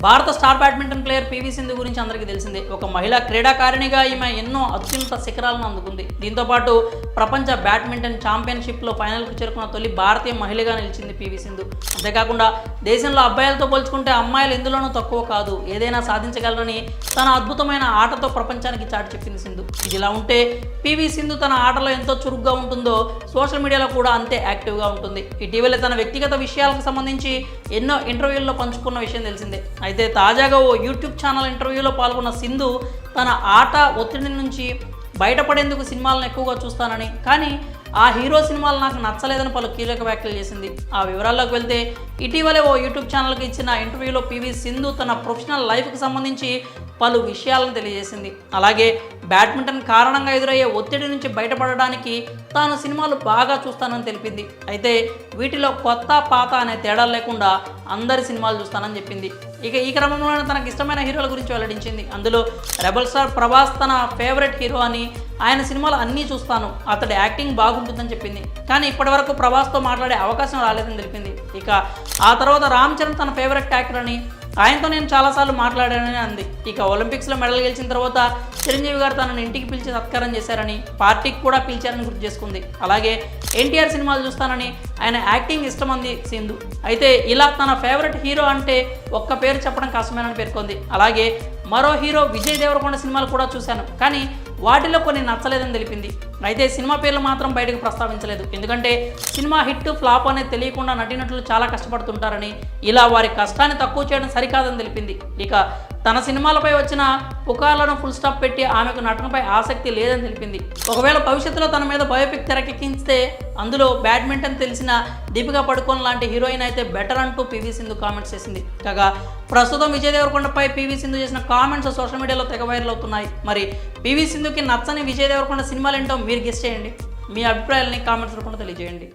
భారత star badminton player PV Sindhu గురించి అందరికీ తెలిసిందే. ఒక మహిళా క్రీడాకారిణిగా ఈమె ఎన్నో అత్యున్నత శిఖరాలను అందుకుంది. దీంతోపాటు ప్రపంచ బ్యాడ్మింటన్ ఛాంపియన్షిప్లో ఫైనల్కు చేరుకున్న తొలి భారతీయ మహిళగా నిలిచింది పివి సింధు. అంతేకాకుండా దేశంలో అబ్బాయిలతో పోల్చుకుంటే అమ్మాయిలు ఎందులోనూ తక్కువ కాదు, ఏదైనా సాధించగలరని తన అద్భుతమైన ఆటతో ప్రపంచానికి చాటి చెప్పింది సింధు. ఇదిలా ఉంటే పివి సింధు తన ఆటలో ఎంతో చురుగ్గా ఉంటుందో సోషల్ మీడియాలో కూడా అంతే యాక్టివ్గా ఉంటుంది. ఇటీవలే తన వ్యక్తిగత విషయాలకు సంబంధించి ఎన్నో ఇంటర్వ్యూల్లో పంచుకున్న విషయం తెలిసిందే. అయితే తాజాగా ఓ యూట్యూబ్ ఛానల్ ఇంటర్వ్యూలో పాల్గొన్న సింధు తన ఆట ఒత్తిడి నుంచి బయటపడేందుకు సినిమాలను ఎక్కువగా చూస్తానని, కానీ ఆ హీరో సినిమాలు నాకు నచ్చలేదని పలు కీలక వ్యాఖ్యలు చేసింది. ఆ వివరాల్లోకి వెళ్తే ఇటీవలే ఓ యూట్యూబ్ ఛానల్కి ఇచ్చిన ఇంటర్వ్యూలో పివి సింధు తన ప్రొఫెషనల్ లైఫ్కి సంబంధించి పలు విషయాలను తెలియజేసింది. అలాగే బ్యాడ్మింటన్ కారణంగా ఎదురయ్యే ఒత్తిడి నుంచి బయటపడడానికి తాను సినిమాలు బాగా చూస్తానని తెలిపింది. అయితే వీటిలో కొత్త పాత అనే తేడాలు లేకుండా అందరి సినిమాలు చూస్తానని చెప్పింది. ఇక ఈ క్రమంలోనే తనకు ఇష్టమైన హీరోల గురించి వెల్లడించింది. అందులో రెబల్ స్టార్ ప్రభాస్ తన ఫేవరెట్ హీరో అని, ఆయన సినిమాలు అన్నీ చూస్తాను, అతడి యాక్టింగ్ బాగుంటుందని చెప్పింది. కానీ ఇప్పటివరకు ప్రభాస్తో మాట్లాడే అవకాశం రాలేదని తెలిపింది. ఇక ఆ తర్వాత రామ్ చరణ్ తన ఫేవరెట్ యాక్టర్ అని, ఆయనతో నేను చాలాసార్లు మాట్లాడానని అంది. ఇక ఒలింపిక్స్లో మెడల్ గెలిచిన తర్వాత చిరంజీవి గారు తనను ఇంటికి పిలిచి సత్కారం చేశారని, పార్టీకి కూడా పిలిచారని గుర్తు చేసుకుంది. అలాగే ఎన్టీఆర్ సినిమాలు చూస్తానని, ఆయన యాక్టింగ్ ఇష్టమంది సింధు. అయితే ఇలా తన ఫేవరెట్ హీరో అంటే ఒక్క పేరు చెప్పడం కష్టమేనని పేర్కొంది. అలాగే మరో హీరో విజయ్ దేవరకొండ సినిమాలు కూడా చూశాను, కానీ వాటిలో కొన్ని నచ్చలేదని తెలిపింది. అయితే సినిమా పేర్లు మాత్రం బయటకు ప్రస్తావించలేదు, ఎందుకంటే సినిమా హిట్ ఫ్లాప్ అనేది తెలియకుండా నటీనటులు చాలా కష్టపడుతుంటారని, ఇలా వారి కష్టాన్ని తక్కువ చేయడం సరికాదని తెలిపింది. ఇక తన సినిమాలపై వచ్చిన పుకార్లను ఫుల్ స్టాప్ పెట్టి ఆమెకు నటనపై ఆసక్తి లేదని తెలిపింది. ఒకవేళ భవిష్యత్తులో తన మీద బయోపిక్ తెరకెక్కిస్తే అందులో బ్యాడ్మింటన్ తెలిసిన దీపికా పడుకోన్ లాంటి హీరోయిన్ అయితే బెటర్ అంటూ పివి సింధు కామెంట్స్ చేసింది. కాగా ప్రస్తుతం విజయ్ దేవరకొండపై పివి సింధు చేసిన కామెంట్స్ సోషల్ మీడియాలో తెగ వైరల్ అవుతున్నాయి. మరి పివి సింధుకి నచ్చని విజయ్ దేవరకొండ సినిమాలు ఏంటో మీరు గెస్ చేయండి. మీ అభిప్రాయాలని కామెంట్స్ రూపంలో తెలియజేయండి.